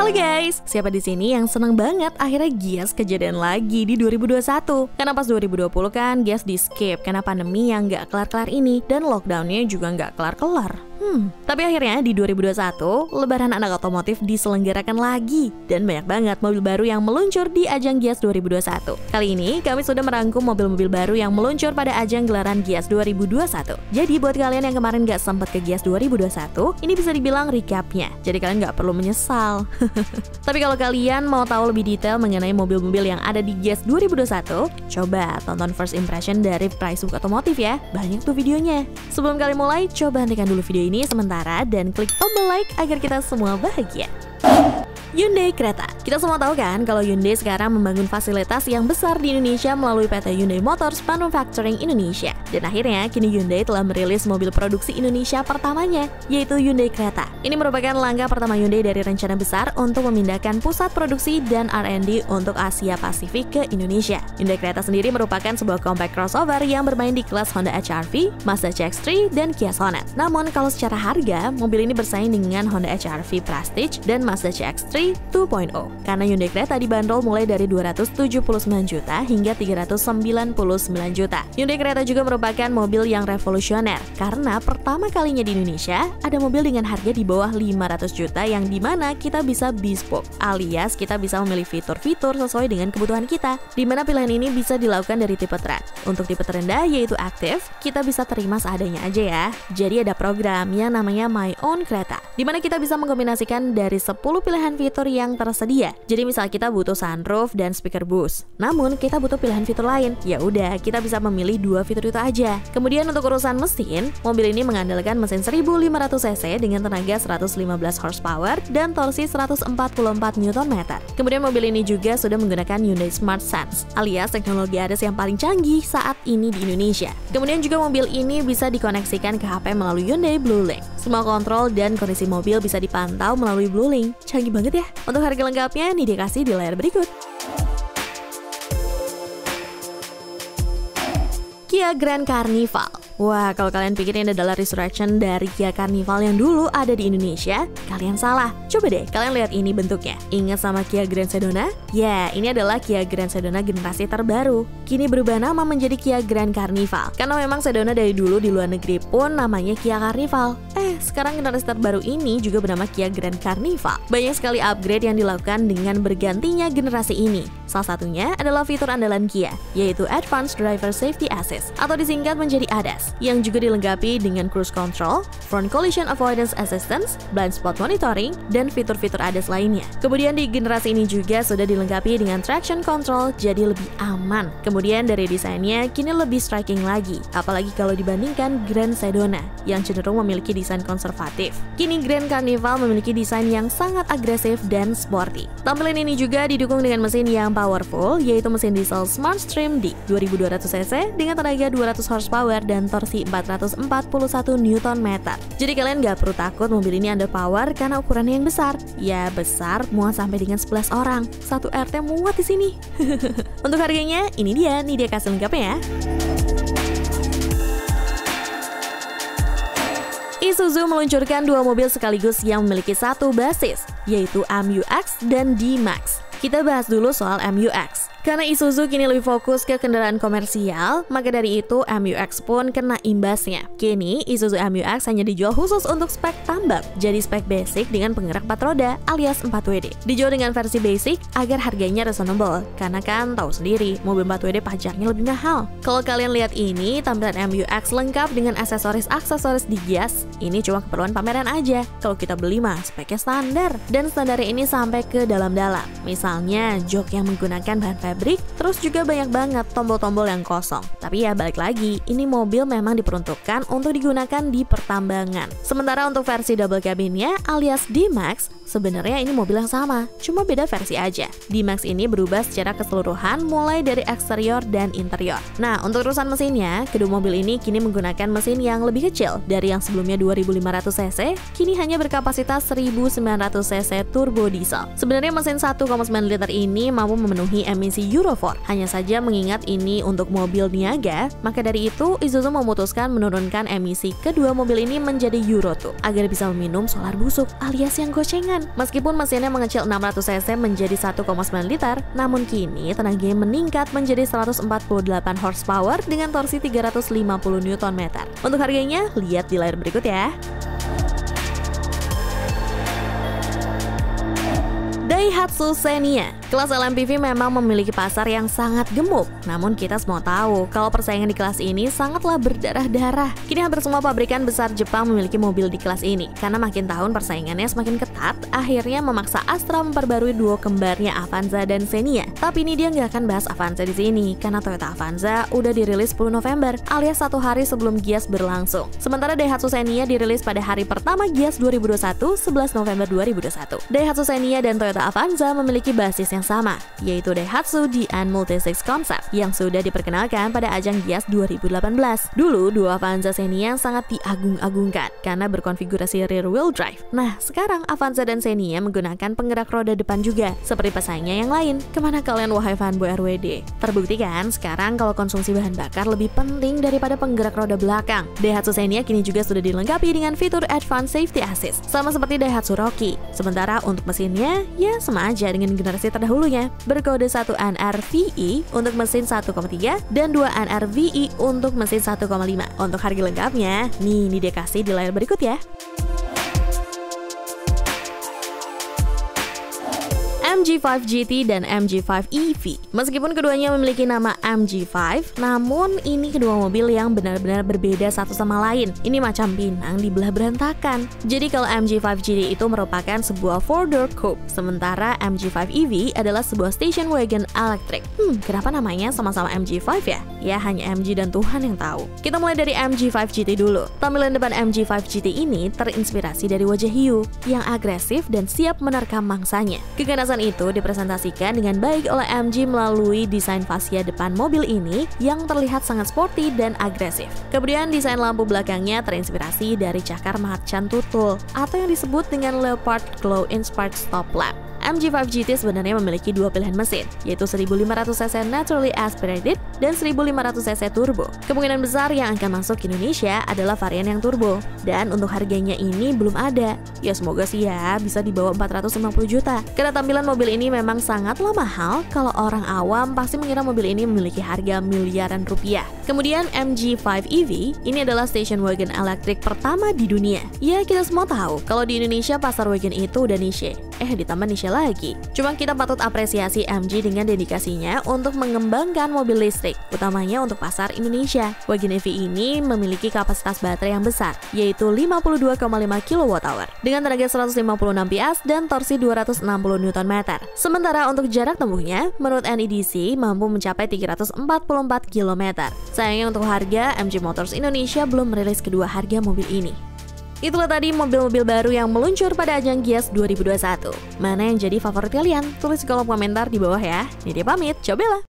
Halo guys, siapa di sini yang seneng banget akhirnya Gias kejadian lagi di 2021? Karena pas 2020 kan Gias di skip karena pandemi yang gak kelar-kelar ini dan lockdownnya juga gak kelar-kelar. Tapi akhirnya di 2021, Lebaran anak otomotif diselenggarakan lagi dan banyak banget mobil baru yang meluncur di ajang Gias 2021. Kali ini kami sudah merangkum mobil-mobil baru yang meluncur pada ajang gelaran Gias 2021. Jadi buat kalian yang kemarin gak sempat ke Gias 2021, ini bisa dibilang recapnya. Jadi kalian gak perlu menyesal. Tapi kalau kalian mau tahu lebih detail mengenai mobil-mobil yang ada di Gias 2021, coba tonton first impression dari Pricebook Otomotif ya. Banyak tuh videonya. Sebelum kalian mulai, coba hentikan dulu video ini sementara dan klik tombol like agar kita semua bahagia. Hyundai Creta. Kita semua tahu kan kalau Hyundai sekarang membangun fasilitas yang besar di Indonesia melalui PT Hyundai Motors Manufacturing Indonesia. Dan akhirnya kini Hyundai telah merilis mobil produksi Indonesia pertamanya, yaitu Hyundai Creta. Ini merupakan langkah pertama Hyundai dari rencana besar untuk memindahkan pusat produksi dan R&D untuk Asia Pasifik ke Indonesia. Hyundai Creta sendiri merupakan sebuah compact crossover yang bermain di kelas Honda HR-V, Mazda CX-3, dan Kia Sonet. Namun kalau secara harga, mobil ini bersaing dengan Honda HR-V Prestige dan Mazda CX-3 2.0 karena Hyundai Creta dibanderol mulai dari 279 juta hingga 399 juta. Hyundai Creta juga merupakan mobil yang revolusioner karena pertama kalinya di Indonesia ada mobil dengan harga di bawah 500 juta yang dimana kita bisa bespoke alias kita bisa memilih fitur-fitur sesuai dengan kebutuhan kita, dimana pilihan ini bisa dilakukan dari tipe trend. Untuk tipe terendah yaitu aktif, kita bisa terima seadanya aja ya. Jadi ada program yang namanya My Own Creta, dimana kita bisa mengkombinasikan dari 10 pilihan fitur yang tersedia. Jadi misal kita butuh sunroof dan speaker boost, namun kita butuh pilihan fitur lain, ya udah kita bisa memilih 2 fitur itu aja. Kemudian untuk urusan mesin, mobil ini mengandalkan mesin 1500 cc dengan tenaga 115 horsepower dan torsi 144 Nm. Kemudian mobil ini juga sudah menggunakan Hyundai Smart Sense alias teknologi ADAS yang paling canggih saat ini di Indonesia. Kemudian juga mobil ini bisa dikoneksikan ke HP melalui Hyundai BlueLink. Semua kontrol dan kondisi mobil bisa dipantau melalui BlueLink. Canggih banget ya. Untuk harga lengkapnya nih dikasih di layar berikut. Kia Grand Carnival. Wah, kalau kalian pikir ini adalah resurrection dari Kia Carnival yang dulu ada di Indonesia, kalian salah. Coba deh, kalian lihat ini bentuknya. Ingat sama Kia Grand Sedona? Ya, ini adalah Kia Grand Sedona generasi terbaru. Kini berubah nama menjadi Kia Grand Carnival. Karena memang Sedona dari dulu di luar negeri pun namanya Kia Carnival. Sekarang generasi terbaru ini juga bernama Kia Grand Carnival. Banyak sekali upgrade yang dilakukan dengan bergantinya generasi ini. Salah satunya adalah fitur andalan Kia, yaitu Advanced Driver Safety Assist atau disingkat menjadi ADAS, yang juga dilengkapi dengan cruise control, front collision avoidance assistance, blind spot monitoring, dan fitur-fitur ADAS lainnya. Kemudian di generasi ini juga sudah dilengkapi dengan traction control, jadi lebih aman. Kemudian dari desainnya kini lebih striking lagi, apalagi kalau dibandingkan Grand Sedona yang cenderung memiliki desain konservatif. Kini Grand Carnival memiliki desain yang sangat agresif dan sporty. Tampilan ini juga didukung dengan mesin yang powerful, yaitu mesin diesel Smartstream D 2200 cc dengan tenaga 200 horsepower dan torsi 441 Nm. Jadi kalian gak perlu takut mobil ini underpower karena ukurannya yang besar. Ya besar, muat sampai dengan 11 orang. Satu RT muat di sini. Untuk harganya, ini dia kasih lengkapnya ya. Isuzu meluncurkan 2 mobil sekaligus yang memiliki satu basis, yaitu MU-X dan D-Max. Kita bahas dulu soal MU-X. Karena Isuzu kini lebih fokus ke kendaraan komersial, maka dari itu MU-X pun kena imbasnya. Kini Isuzu MU-X hanya dijual khusus untuk spek tambang, jadi spek basic dengan penggerak 4 roda alias 4WD. Dijual dengan versi basic agar harganya reasonable, karena kan tahu sendiri mobil 4WD pajaknya lebih mahal. Kalau kalian lihat ini, tampilan MU-X lengkap dengan aksesoris di Gias. Ini cuma keperluan pameran aja. Kalau kita beli mah speknya standar, dan standarnya ini sampai ke dalam-dalam. Misalnya jok yang menggunakan bahan fabric, terus juga banyak banget tombol-tombol yang kosong. Tapi ya balik lagi, ini mobil memang diperuntukkan untuk digunakan di pertambangan. Sementara untuk versi double cabinnya alias D-Max, sebenarnya ini mobil yang sama, cuma beda versi aja. D-Max ini berubah secara keseluruhan mulai dari eksterior dan interior. Nah, untuk urusan mesinnya, kedua mobil ini kini menggunakan mesin yang lebih kecil dari yang sebelumnya 2500 cc, kini hanya berkapasitas 1900 cc turbo diesel. Sebenarnya mesin 1,9 liter ini mampu memenuhi emisi Euro 4. Hanya saja mengingat ini untuk mobil niaga, maka dari itu Isuzu memutuskan menurunkan emisi kedua mobil ini menjadi Euro 2 agar bisa meminum solar busuk alias yang gocengan. lumayan. Meskipun mesinnya mengecil 600 cc menjadi 1,9 liter, namun kini tenaganya meningkat menjadi 148 horsepower dengan torsi 350 Nm. Untuk harganya, lihat di layar berikut ya. Daihatsu Xenia. Kelas LMPV memang memiliki pasar yang sangat gemuk. Namun kita semua tahu kalau persaingan di kelas ini sangatlah berdarah-darah. Kini hampir semua pabrikan besar Jepang memiliki mobil di kelas ini. Karena makin tahun persaingannya semakin ketat, akhirnya memaksa Astra memperbarui duo kembarnya Avanza dan Xenia. Tapi ini dia nggak akan bahas Avanza di sini, karena Toyota Avanza udah dirilis 10 November, alias 1 hari sebelum Gias berlangsung. Sementara Daihatsu Xenia dirilis pada hari pertama Gias 2021, 11 November 2021. Daihatsu Xenia dan Toyota Avanza memiliki basis yang sama, yaitu Daihatsu DN Multi-Six Concept yang sudah diperkenalkan pada ajang Gias 2018. Dulu, dua Avanza Xenia sangat diagung-agungkan karena berkonfigurasi rear wheel drive. Nah, sekarang Avanza dan Xenia menggunakan penggerak roda depan juga, seperti pesaingnya yang lain. Kemana kalian wahai fanboy RWD? Terbukti kan, sekarang kalau konsumsi bahan bakar lebih penting daripada penggerak roda belakang. Daihatsu Xenia kini juga sudah dilengkapi dengan fitur Advanced Safety Assist, sama seperti Daihatsu Rocky. Sementara untuk mesinnya, ya sama aja dengan generasi terdahulunya, berkode 1 NRVe untuk mesin 1,3 dan 2 NRVe untuk mesin 1,5. Untuk harga lengkapnya, nih dia kasih di layar berikut ya. MG5 GT dan MG5 EV. Meskipun keduanya memiliki nama MG5, namun ini kedua mobil yang benar-benar berbeda satu sama lain. Ini macam pinang dibelah berantakan. Jadi kalau MG5 GT itu merupakan sebuah 4-door coupe, sementara MG5 EV adalah sebuah station wagon elektrik. Kenapa namanya sama-sama MG5 ya? Ya hanya MG dan Tuhan yang tahu. Kita mulai dari MG5 GT dulu. Tampilan depan MG5 GT ini terinspirasi dari wajah hiu yang agresif dan siap menerkam mangsanya. Keganasan itu dipresentasikan dengan baik oleh MG melalui desain fascia depan mobil ini yang terlihat sangat sporty dan agresif. Kemudian desain lampu belakangnya terinspirasi dari cakar macan tutul atau yang disebut dengan Leopard Glow Inspired Stop Lamp. MG5 GT sebenarnya memiliki dua pilihan mesin, yaitu 1500 cc naturally aspirated dan 1500 cc turbo. Kemungkinan besar yang akan masuk ke Indonesia adalah varian yang turbo, dan untuk harganya ini belum ada. Ya semoga sih ya bisa di bawah 450 juta. Karena tampilan mobil ini memang sangatlah mahal, kalau orang awam pasti mengira mobil ini memiliki harga miliaran rupiah. Kemudian MG5 EV, ini adalah station wagon elektrik pertama di dunia. Ya kita semua tahu kalau di Indonesia pasar wagon itu udah niche. Ditambah niche lagi. Cuma kita patut apresiasi MG dengan dedikasinya untuk mengembangkan mobil listrik, utamanya untuk pasar Indonesia. Wagon EV ini memiliki kapasitas baterai yang besar, yaitu 52,5 kWh, dengan tenaga 156 PS dan torsi 260 Nm. Sementara untuk jarak tempuhnya, menurut NEDC mampu mencapai 344 km. Sayangnya untuk harga, MG Motors Indonesia belum merilis kedua harga mobil ini. Itulah tadi mobil-mobil baru yang meluncur pada ajang Gias 2021. Mana yang jadi favorit kalian? Tulis di kolom komentar di bawah ya. Ini dia pamit, cobalah!